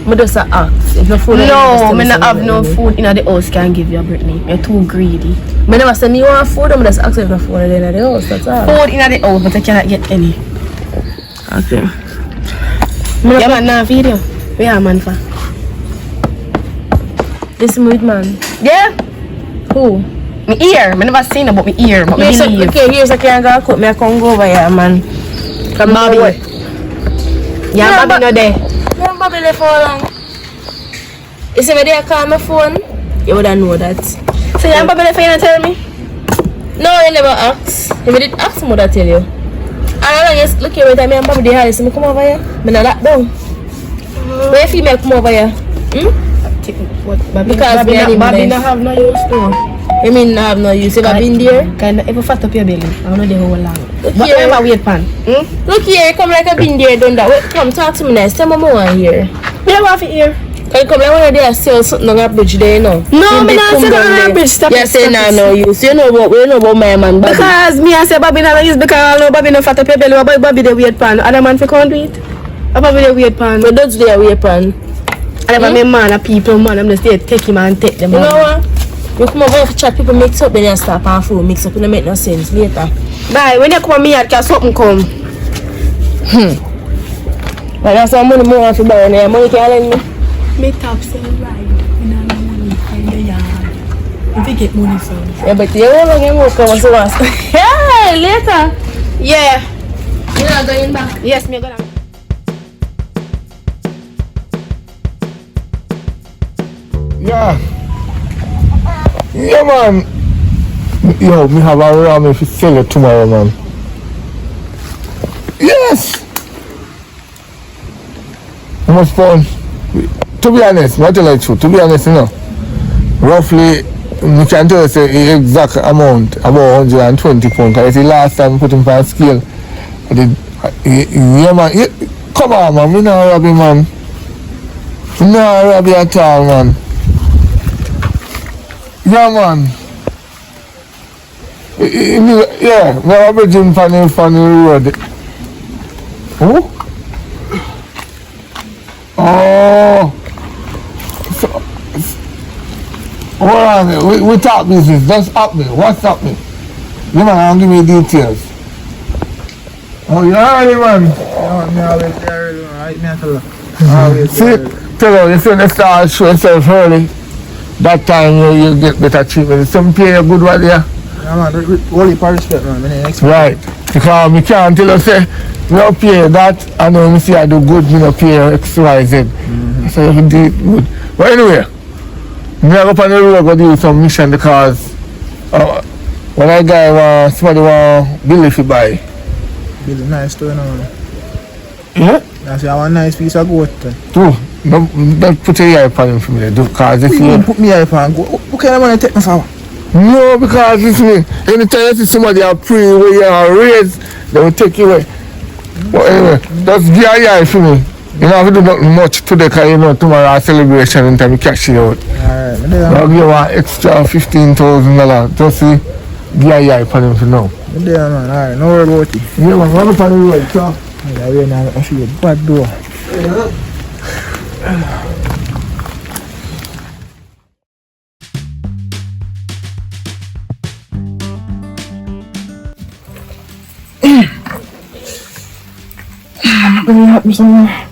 I just ask. If no food no, I don't have no food in the house can give you a Brittany. You're too greedy. I never say me want food, I'm just asking if no food in the house, that's all. Food in the house, but I cannot get any. Okay. Yeah, man, now video. Where are man for? This mood man. Yeah? Who? My ear. I never seen about my ear, but yes, I believe. okay, here's a can go cook me a come go over here, man. Come Bobby. Yeah, Bobby not there. Yeah, Bobby left for long. You see me there call my phone? You would have know that. So yeah, Bobby left for you not tell me? No, you never ask. If you did ask, I would have tell you. And I just look here, me and Bobby there, so me come over here. Me not lock down. Where female come over here? What? Bobby, Because Bobby not have no use though. You mean I have no use? If I've been there? Kinda ever fat up your belly. I know the whole long. Look But here. I have a weight pan. Look here, come like I've been there, done that. Wait, come talk to me nice. Tell me more here. Me don't have it here. Can you come like when you're still something on a bridge there, you know? No, me not say on a bridge. Stop you it. say nah, no use. You know about my man Bobby. Because me I say Bobby not use because I know Bobby no fat up your belly. But Bobby the weight pan. Other man fi can't do it. Bobby the weight pan. But that's their way pan. And if I'm man, a people man, I'm just there take him and take them. You know what? You come over for chat, people mix up, then you start our food mix up, it don't make no sense later. Bye, when you come on me, I can something come. But that's how money more for buy now. Money can't lend me. Me top say ride. Me not no money in the yard. If you get money from. Yeah, but you won't get more come so once. Yeah, later. Yeah. You're not going back. Yes, me gonna. Yeah. Yeah, man. Yo, me have a ram if you sell it tomorrow, man. Yes! How much pound? To be honest, what you like to? To be honest, you know, roughly, we can tell you the exact amount, about 120 pounds. Because the last time we put him on scale, I did, yeah, man. Yeah, come on, man. Me not rob you, man. Me not rob you at all, man. Yeah, man. Yeah, we are bridging from the road. Who? Oh. So, hold on, we talk business. Just up me. What's up me? You man, give me details. Oh, you already, man. Yeah, me always there, right? Me tell her. Always See, there. tell her, you see the star show yourself early. That time you get better treatment. Some pay you good right there. Yeah, man, only for respect, man. Right. Because me can't tell you, say, me don't pay that, and then me see I do good, me don't pay X, Y, Z. So you do it good. But anyway, me go up on the road go do some mission because when I guy somebody want Billy to buy. Billy nice too, you know. Yeah? I say I want a nice piece of goat. Too. Don't put your eye upon him for me, because if you put me eye upon goat, who can I want to take me for? no, because this me, anytime you see somebody a pray where you are raised, they will take you away. But anyway, just give your eye for me. You don't have to do nothing much today because you know tomorrow a celebration and time you cash it out. Alright, I'll give you an extra $15,000. Just see, give your eye upon him for now. there, man. Alright, no worry about it. Yeah, man, run up on the road, so. Yeah, we're not going to feel bad door. Let me help me somewhere.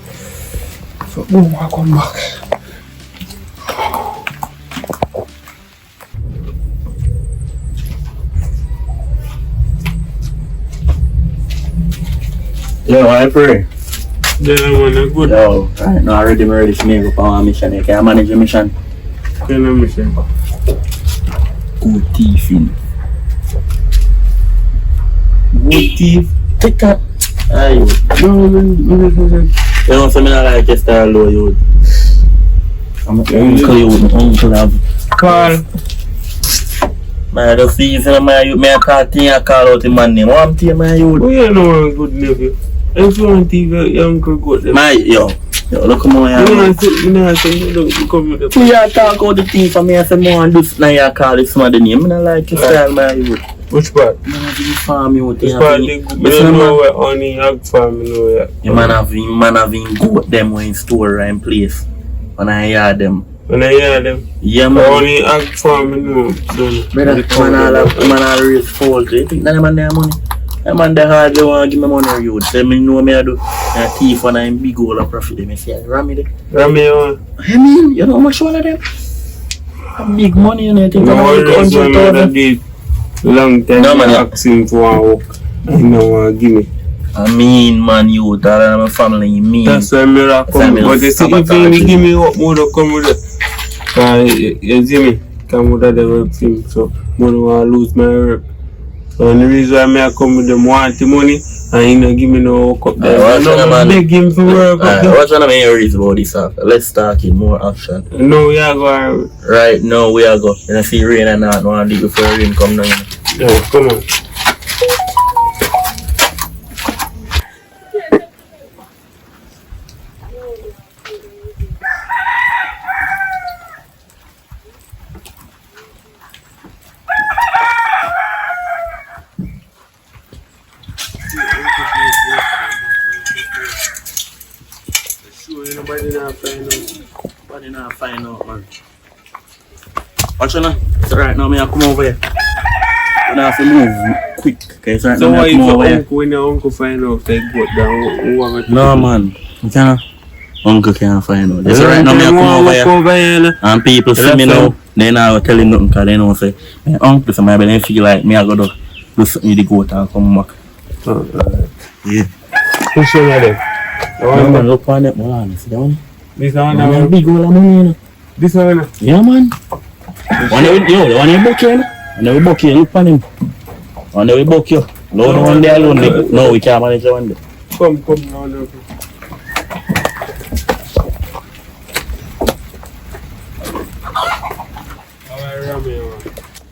So, boom, I'll come back. Yo, I pray. Yeah, man, I'm good. Yo, right now already I'm ready for me to go on a mission. Can I manage the mission? Can I mission? Good thief in. Good thief. Take that. Aye, you know, so me not like your style though, you. I'm uncle, you uncle have. Carl. Man, the thief, you know, man, me a call thing, I call out the man name. What I'm telling man, you. Oh, you know I'm good nephew. If you want thief, your uncle good. Man, yo, look at me. You know, you come with the... You talk about the thief for me, I say, man, this now you call this man the name. I don't like your style, man, you. Which part? Man, have you farm you. Which part? I don't know where only hog farm, you know where. You man having goat them in store right in place. When I hear them. When I hear them? Yeah, man. Only hog farm, you know. Brother, man all raise poultry. You think that man there money? That man there hard, they want to give me money or you. Say me know me I do. And a thief and I'm big hole of profit. They say, Rami there. Rami on? I mean, you know how much one of them? Big money, you know, I think No, I'm like 100,000. Long time no, man, asking for a walk. You know, give me. I mean, man, you, that are my family, me. That's why I come. But you see, if you give me what more to come with it. Because you see me, come with the work thing. So, I don't want to lose my work. So, the reason why I come with them want the money, and you don't give me no work up there. I beg him for work up there. What's one of my worries about this after? Let's talk in more action. No, we are going. Right now, we are going. You know, see rain and not want to do before rain come down. Yeah, come on. Nobody not find out, man. Watch on now. So right now, I come over here. I have to move quick. Okay, so right So now, why I come over here. when your uncle find out they go down? No, man. You can't. Uncle can't find out. So right now, I come over here. And people see me now. They now tell him nothing because they know say, my uncle, so maybe they feel like me, I go to do something with the goat and come back. Yeah. Push on there. No, man, look on it, man. See that one? This one Man, big hole of money, you know. This one? Yeah, man. One day we book you, and then we book you, look on him. One day we book you. No, one day alone. No, we can't manage one day. Come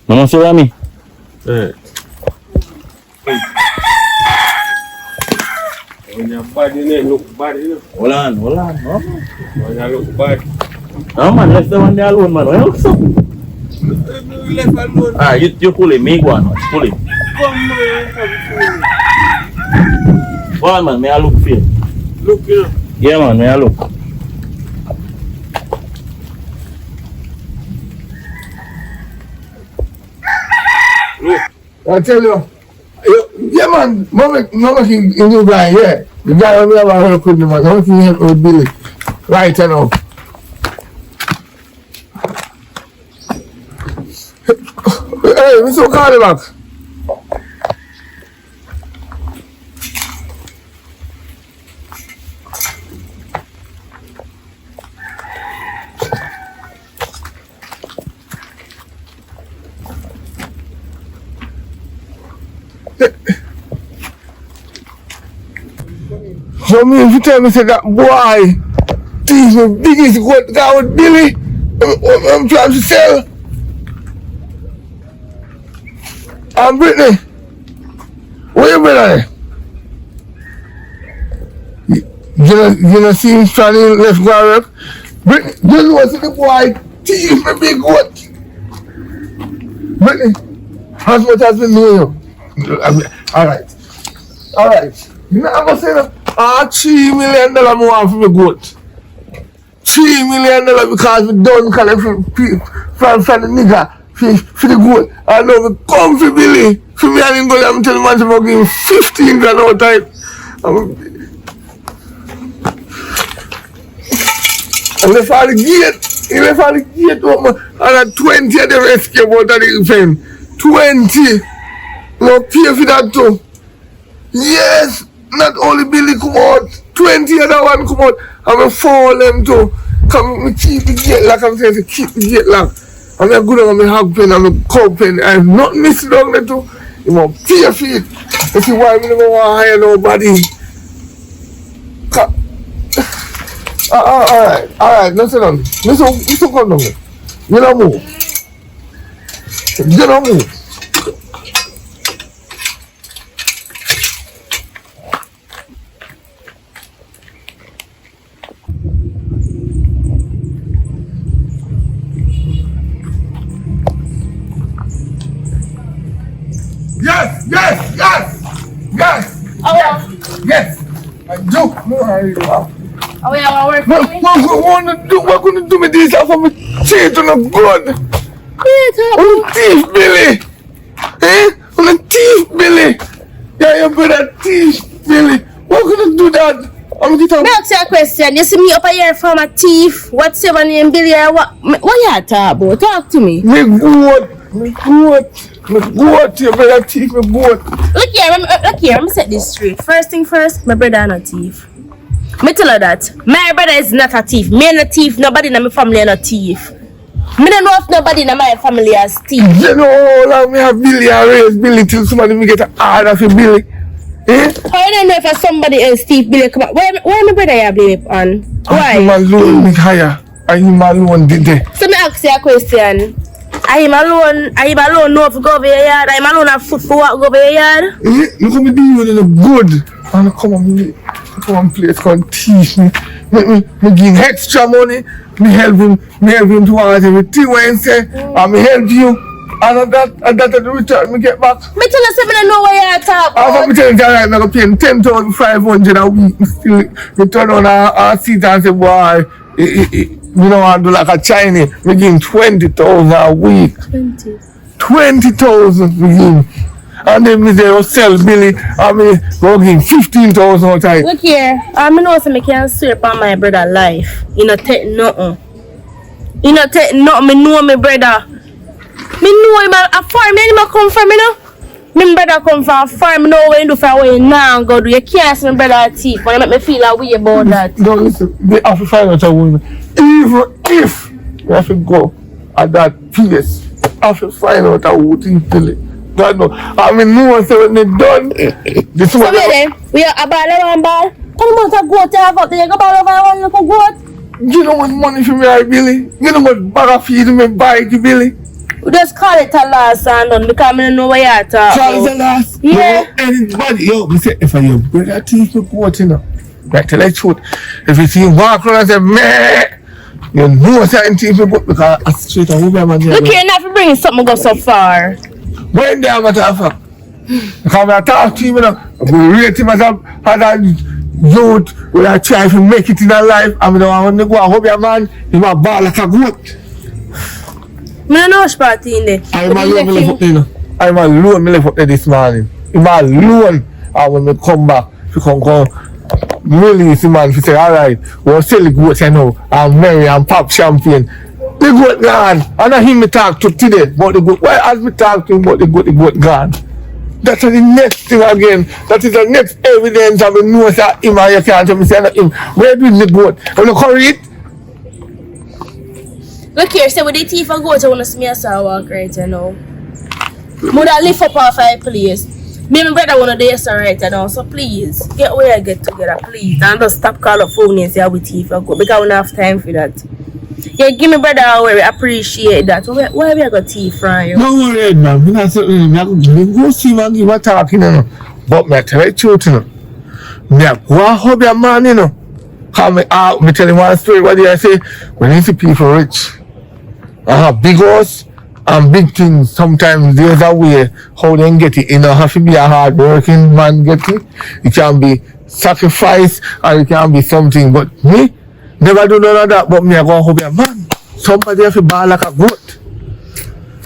now. No, see Rami? Yeah. When your body look bad, you know. Hold on. No, man. When you look bad. No, man, let's the one day alone, man. Why look so? Left alone. Alright, you pull him. Me go on, pull him. Come on. Go on, man. May I look for you? Look, you know. Yeah, man. May I look? Look. I tell you, yeah man, Mama King in the guy, yeah. The guy will never help with him, man. Mama King help with Billy. Right now. Hey, Mr. Cardillac. So me, if you tell me say that boy, he's the biggest goat guy with Billy, I'm trying to sell. And Brittany, where you been at? You know, see him standing left go work? Brittany, you know see the boy, he's the big goat. Brittany, as much as we know you. Alright. You know, I'm going to say that. $3 million more for the goat. $3 million because we don't collect from the nigga for the goat. I know we come for Billy. For me, I didn't go there and tell the man to give him 15 grand out of time. And left all the gate. He left all the gate open. And at 20 of the rescue out of the event. 20. No pay for that too. Yes. Not only Billy come out, 20 other one come out, and I follow them too. Come, me keep the gate lock, I'm saying, keep the gate lock. And I go down on my hog pen and my cow pen, and I'm not missing down there too. You know, pay for it. You see why I never want to hire nobody. Alright, nothing on. Listen, come down there. You don't move. You don't move. Yes! Oh yeah. Yes! I do. No hurry. Oh yeah, what work? What gonna do me this after me cheat on a gun? On a thief, Billy! On a thief, Billy! Yeah, you brother thief, Billy! What gonna do that? I'm gonna get out. May I ask you a question? You see me up here from a thief? What's your name, Billy? What you talk about? Talk to me. Me goat, you brother thief, me goat. Look here, let me set this straight. First thing first, my brother is not a thief. Me tell her that. My brother is not a thief. Me not a thief, nobody in my family is a thief. Me don't know if nobody in my family is thief. You know how long me have Billy and raise Billy till somebody me get an order for Billy? I don't know if somebody else thief Billy come out. Why my brother you blame on? Why? Him alone me higher. And him alone did it. So me ask you a question. Are him alone know if go over your yard? Are him alone have foot for walk go over your yard? Look at me doing it good. And come on place come teach me. Me give extra money. Me help him towards everything when he say, and me help you. And that the return me get back. Me tell you something I know what you talk about. I'm telling you right now, I'm paying 10,500 a week. Still, me turn on our seat and say, boy, you know, I do like a Chinese. We give him 20,000 a week. 20,000 we give him. And then me say, sell Billy, and me go give him 15,000 a time. Look here, I know so I can swear upon my brother's life. You not take nothing. Me know my brother. Me know him a farm, me come from, you know. My brother come from a farm, me know what you do for what you now go do. You can't see my brother a thief, but you make me feel a way about that. No, listen, they have to find out a woman. Even if you have to go at that place, I have to find out a woman Billy. God no. I mean, no one say when they done. This so wait then, we are a ball around ball. Come on, to go to have up there, you go ball over one look goat. You know what money for me, Billy? You know what bag of feed me buy to Billy? We just call it a loss and done because I don't know what you're talking about. Call it a loss? Yeah. No, anybody, yo, me say, if I your brother teeth me goat, you know. Like tell the truth. If you see him walk around and say, meh, you know certain teeth me goat because I straight away man. Look here, not for bringing something go so far. When they have a talk for? Because I talk to him, you know, we rate him as a youth who I try to make it in a life, and I want to go and hope your man, he might ball like a goat. I don't know which party in there. I'm a level of you know. I'm alone, me left up there this morning. I'm alone. And when me come back, she come release the man, she say, alright, we'll sell the goats, you know, and marry and pop champagne. The goat gone. And I hear me talk to today about the goat. Why as me talk to him about the goat gone? That's the next thing again. That is the next evidence of the know that him and you can't tell me say him. Where did the goat? You look for it? Look here, say with the thief and goat, I want to see me as I walk right, you know. Mother lift up off my place. Me and my brother want to do this right now, so please, get where I get together, please. And just stop calling phone and say I will thief and goat, because we don't have time for that. Yeah, give me brother a worry, appreciate that. Why have you got thief from you? Don't worry, man. Me not say, me go see man give a talking, you know. But me tell you the truth, you know. Me go and hug your man, you know. Cause me tell him one story, what did I say? When you see people rich, have big house and big things, sometimes there's a way how they get it. You know, have to be a hard working man get it. It can be sacrifice or it can be something. But me, never do none of that, but me I go home here, man. Somebody have to ball like a goat.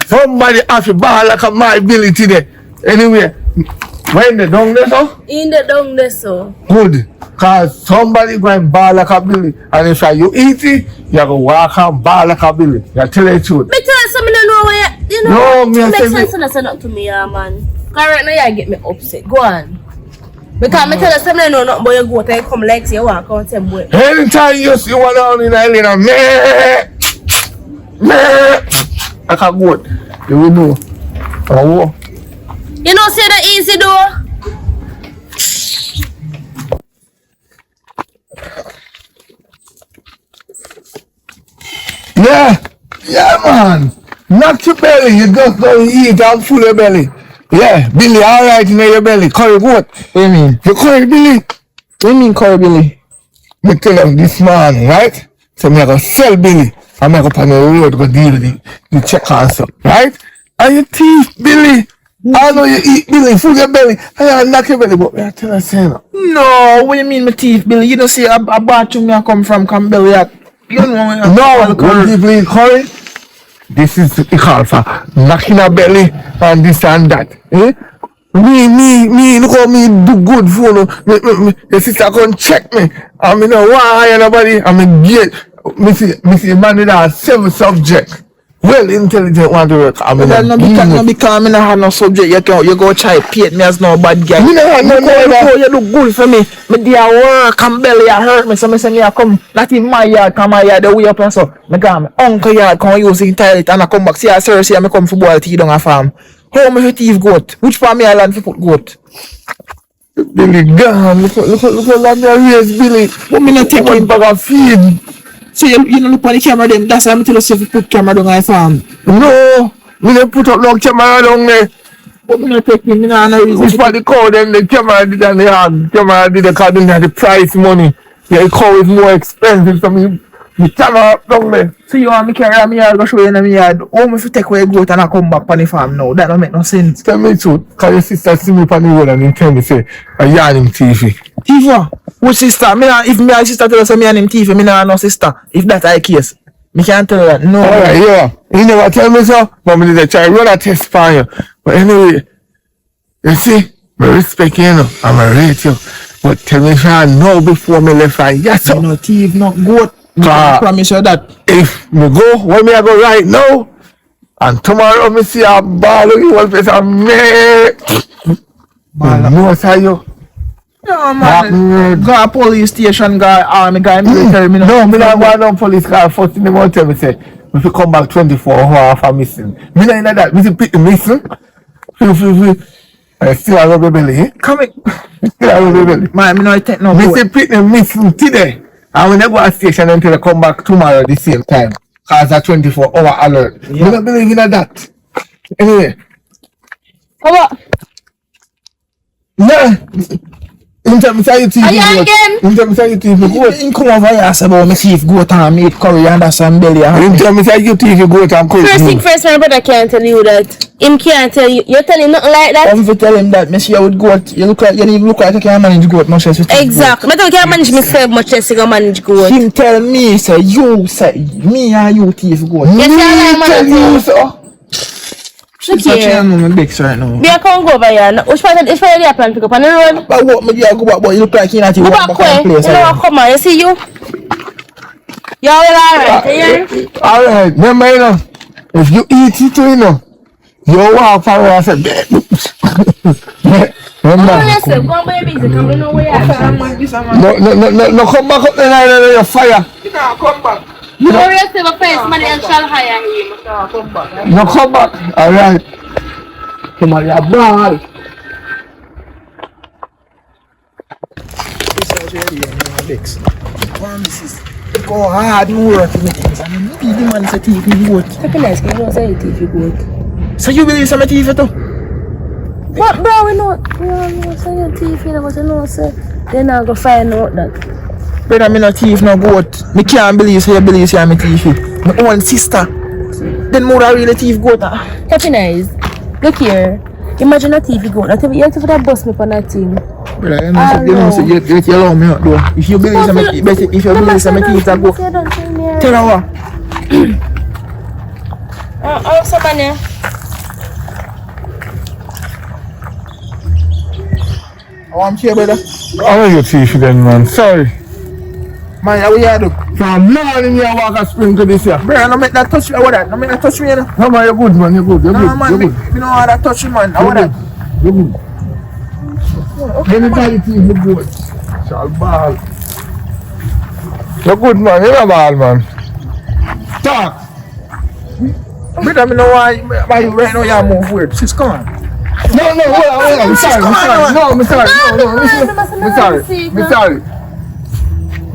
Somebody have to ball like a my ability there. Anyway, when they down there so? In the down there so. Good. Cause somebody go and ball like a billy. And if you eat it, you go walk and ball like a billy. You tell the truth. Me tell you something I know where you know. No, me it say makes sense when I say that to me, yeah, man. Cause right now you get me upset. Go on. Because me tell you something I know nothing but you go and come like say you walk out and boy. Anytime you see one down in the island, like a goat, you will know. Oh. You know say that easy though. Yeah, man. Knock your belly, you just don't eat and full your belly. Yeah, Billy, alright in your belly. Curry goat. What do you mean? You curry Billy? What do you mean curry Billy? Me tell them this morning, right? So me go sell Billy. And me go on the road go deal with the check and stuff, right? And you thief Billy. I know you eat Billy, full your belly. And you knock your belly, but me I tell you say no. No, what do you mean my teeth Billy? You don't see a bathroom I come from Campbell. You don't know no, when people eat curry, this is the call for knocking a belly and this and that. Eh? Me, look how me do good for you. Your sister come check me. I mean, no, why nobody? I mean, me see man with a 7 subject. Well intelligent want to work. I mean, no because me not have no subject. You go try paint me as no bad guy. Me not have you look good for me. Me dey work and belly hurt me. So me say me come. Not in my yard, come my yard the way up and so. Me go me uncle yard come use the toilet and I come back. See a sir say me come for boil tea down a farm. How me fit thief goat? Which farm me I land for put goat? Billy gone. Look at me raise Billy. But me not take him bag of feed. So you don't look on the camera them. That's why I tell you to put camera down a farm. No, me don't put up no camera down there. But me not take him. Me not know reason. Which part the cow then the camera did and the hand. Camera did the car didn't have the price money. Yeah, the cow is more expensive, so me camera up down there. So you want me carry me yard go show you in my yard. How me fit take away goat and I come back on the farm now? That don't make no sense. Tell me the truth, cause your sister see me on the road and he tell me say I yarn him TV. Tifa, which sister? Me if my sister tell us me and him Tifa, me not no sister. If that's the case, me can't tell her that. No. Alright, yeah. You never tell me so, but me did try run a test for you. But anyway, you see, I respect you, know, and I rate you. But tell me if I know before me left and yes sir. No thief, not goat. I promise you that. If me go, where me I go right now, and tomorrow me see a ball of you one place and me no say you. No man, go a police station, go army guy, military, me no, me not go no police car. First thing they want to tell me say, if you come back 24 hours for missing. Me not in that, me see people missing. I still have a belly, eh? Come in. Still have a belly. Man, me not take no me see people missing today. And we never go to station until I come back tomorrow at the same time. Cause a 24-hour alert. Yeah. Me not believe in that. Anyway. What? Yeah. In terms of your TV, in terms of your TV, goat. You come over here and say about me thief goat and meat curry and that's some belly. In terms of your TV, goat and curry. First thing first, my brother can't tell you that. Him can't tell you. You're telling nothing like that. If you tell him that, me see you with goat, you look like you can manage goat much as you think. Exactly. But I can't manage myself much as you can manage goat. Him tell me, say you say me and you thief goat. Yes, I tell you so. She's such my big right now. Me I can't go over here. Which part of the plan pick up on the road? But what me go back, but you look like you're not even Go back back on way. the place. You know, come on, you see you? You're alright, yeah? Alright, remember, you know, if you eat it, you know, you walk for and say, remember? Listen, go on by your business, come know where you are. No, come back up there, your fire. You can't come back. You know, you save a face, money and shall hire him. You can't come back. No, come back. Alright. Come on, your ball. This is really my Bex. Go hard work with things. I mean, maybe the man say thief in goat. Pretty nice, you don't say thief you good. So you believe some thief too? What, bro, we know say you're thief, you know, but you know, say, they're not gonna find out that. Brother, me no thief, no goat. Me can't believe so you believe say I'm a thief. My own sister. Then more really thief goat. Happy nice. Look here. Imagine a thief you go. Not even you have to bust me for that thing. Brother, you know say you allow me out though. If you believe some thief, if you believe some thief that go. Tell her what? Oh, somebody. I'm here, brother. How are you, thief then, man? Sorry. Man, how you do? From morning, you walk a spring to this year. Brother, no make that touch me. What that? No make that touch me, you know. No, man, you're good, man. You're good. You're No, good. man, You're me, good. you know how that touch me, man. How that? You're good. Anytime you thief, you're good. Shall ball. You're good, man. You're a ball, man. Talk. Brother, me know why you right now you move weird. Sis, come on. No, hold on. I'm sorry. I'm sorry. No, listen. I'm sorry.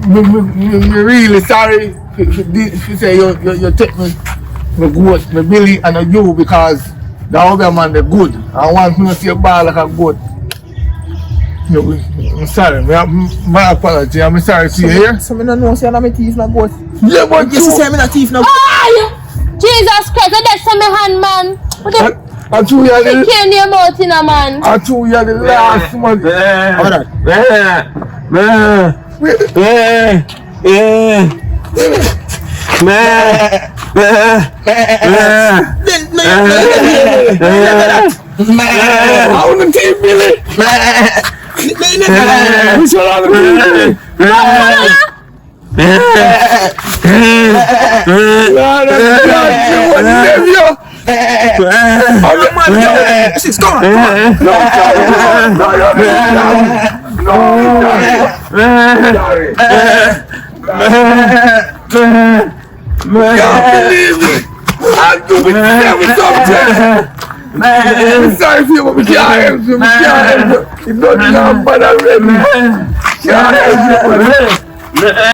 I'm really sorry. She say you take me goat, me Billy and you because the other man they good. I want me to see a ball like a goat. I'm sorry. My apology. I'm sorry to you here. So me no know say I'm a thief, no goat. Yeah, but You say I'm a thief, no goat. Jesus Christ, that's my hand, man. I told you the Can't name out in a man. I told you the last one. How that? I want to take Billy. We shall have Sis, come on. Can't believe it. I do it sometimes. I'm sorry for you, but we can't help you. We can't help you. It doesn't have bad already. Can't help you.